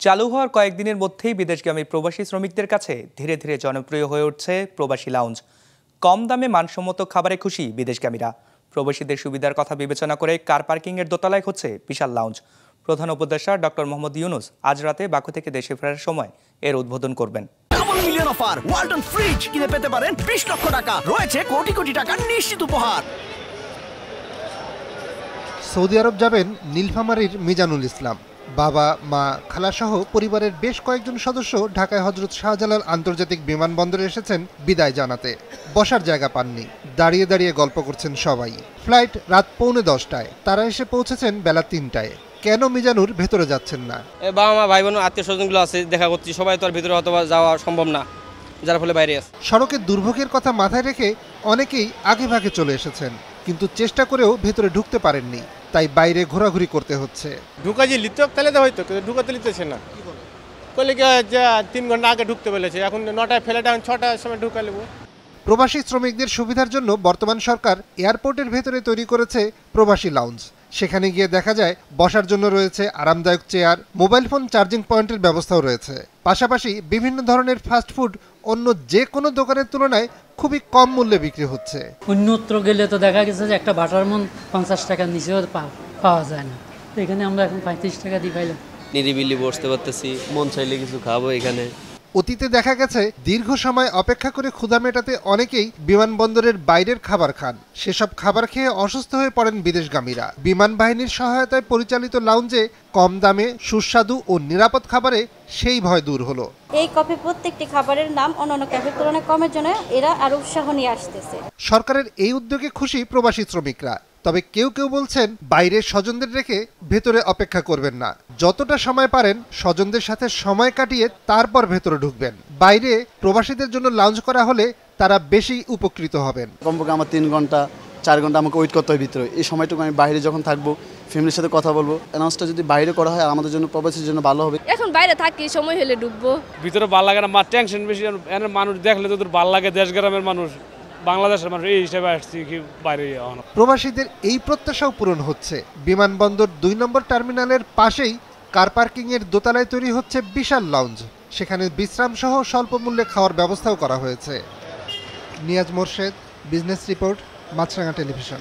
চালু হওয়ার কয়েকদিনের মধ্যেই বিদেশগামী প্রবাসী শ্রমিকদের কাছে ধীরে ধীরে জনপ্রিয় হয়ে উঠছে প্রবাসী লাউঞ্জ। কম দামে মানসম্মত খাবারে খুশি বিদেশগামীরা। প্রবাসীদের সুবিধার কথা বিবেচনা করে কার পার্কিংয়ের দোতলায় হচ্ছে বিশাল লাউঞ্জ। প্রধান উপদেষ্টা ডক্টর মোহাম্মদ ইউনুস আজ রাতে বাকু থেকে দেশে ফেরার সময় এর উদ্বোধন করবেন। মিলিয়ন অফার ওয়ালটন ফ্রিজ কিনে পেতে পারেন 20 লক্ষ টাকা, রয়েছে কোটি কোটি টাকার নিশ্চিত উপহার। সৌদি আরব যাবেন নীলফামারীর মিজানুল ইসলাম। বাবা, মা, খালাসহ পরিবারের বেশ কয়েকজন সদস্য ঢাকায় হযরত শাহজালাল আন্তর্জাতিক বিমানবন্দরে এসেছেন বিদায় জানাতে। বসার জায়গা পাননি, দাঁড়িয়ে দাঁড়িয়ে গল্প করছেন সবাই। ফ্লাইট রাত 9:45, তারা এসে পৌঁছেছেন বেলা 3টায়। কেন মিজানুর ভেতরে যাচ্ছেন না? বাবা মা, ভাই বোন, আত্মীয় স্বজনগুলো আছে, দেখা করছি, সবাই তো আর ভিতরে হয়তো যাওয়া সম্ভব না, যার ফলে বাইরে আছে। সড়কের দুর্ভোগের কথা মাথায় রেখে অনেকেই আগে ভাগে চলে এসেছেন, কিন্তু চেষ্টা করেও ভেতরে ঢুকতে পারেননি, তাই বাইরে ঘোরাঘুরি করতে হচ্ছে। ঢুকা যে লিত তাহলে তো হয়তো, কিন্তু ঢুকাতে লিতেছে না। বলে কি 3 ঘন্টা আগে ঢুকতে বলেছে, এখন 9টায় ফেলে এখন 6টার সময় ঢুকা নেব। প্রবাসী শ্রমিকদের সুবিধার জন্য বর্তমান সরকার এয়ারপোর্টের ভেতরে তৈরি করেছে প্রবাসী লাউঞ্জ। সেখানে গিয়ে দেখা যায় বসার জন্য রয়েছে আরামদায়ক চেয়ার, মোবাইল ফোন চার্জিং পয়েন্টের ব্যবস্থাও রয়েছে। পাশাপাশি বিভিন্ন ধরনের ফাস্টফুড অন্য যে কোনো দোকানের তুলনায় খুবই কম মূল্যে বিক্রি হচ্ছে। অন্যত্র গেলে তো দেখা গেছে যে একটা বাটার মন 50 টাকার নিচেও পাওয়া যায় না, এখানে আমরা এখন 35 টাকা দিয়ে পাইলাম। নিরিবিলি বসতে পারতেছি, মন চাইলে কিছু খাবো এখানে। অতীতে দেখা গেছে দীর্ঘ সময় অপেক্ষা করে ক্ষুধা মেটাতে অনেকেই বিমানবন্দরের বাইরের খাবার খান। সেসব খাবার খেয়ে অসুস্থ হয়ে পড়েন বিদেশগামীরা। বিমান বাহিনীর সহায়তায় পরিচালিত লাউঞ্জে কম দামে সুস্বাদু ও নিরাপদ খাবারে সেই ভয় দূর হলো। এই কফি প্রত্যেকটি খাবারের নাম অন্যান্য ক্যাফের তুলনায় কমের জন্য এরা আরো উৎসাহ নিয়ে আসতেছে। সরকারের এই উদ্যোগে খুশি প্রবাসী শ্রমিকরা। তবে কেউ কেউ বলছেন বাইরের স্বজনদের রেখে ভেতরে অপেক্ষা করবেন না, যতটা সময় পারেন স্বজনদের সাথে সময় কাটিয়ে তারপর ভেতরে ঢুকবেন। বাইরে প্রবাসীদের জন্য লাউঞ্জ করা হলে তারা বেশি উপকৃত হবেন। কমপক্ষে আমার 3 ঘন্টা 4 ঘন্টা আমাকে ওয়েট করতে হয় ভিতরে। এই সময়টুকু আমি বাইরে যখন থাকবো, ফ্যামিলির সাথে কথা বলবো। অ্যানাউন্সটা যদি বাইরে করা হয় আমাদের জন্য, প্রবাসীর জন্য ভালো হবে। এখন বাইরে থাকি, সময় হলে ঢুকবো। ভিতরে ভালো লাগে না, টেনশন বেশি, মানুষ দেখলে তোদের ভালো লাগে। দেশ গ্রামের মানুষ, বাংলাদেশের মানুষ, এই হিসেবে আসছি কি বাইরে। প্রবাসীদের এই প্রত্যাশাও পূরণ হচ্ছে। বিমানবন্দর 2 নম্বর টার্মিনালের পাশেই কার পার্কিং এর দোতলায় তৈরি হচ্ছে বিশাল লাউঞ্জ। সেখানে বিশ্রাম সহ স্বল্প মূল্যে খাওয়ার ব্যবস্থাও করা হয়েছে। নিয়াজ মোর্শেদ, বিজনেস রিপোর্ট, মাছরাঙা টেলিভিশন।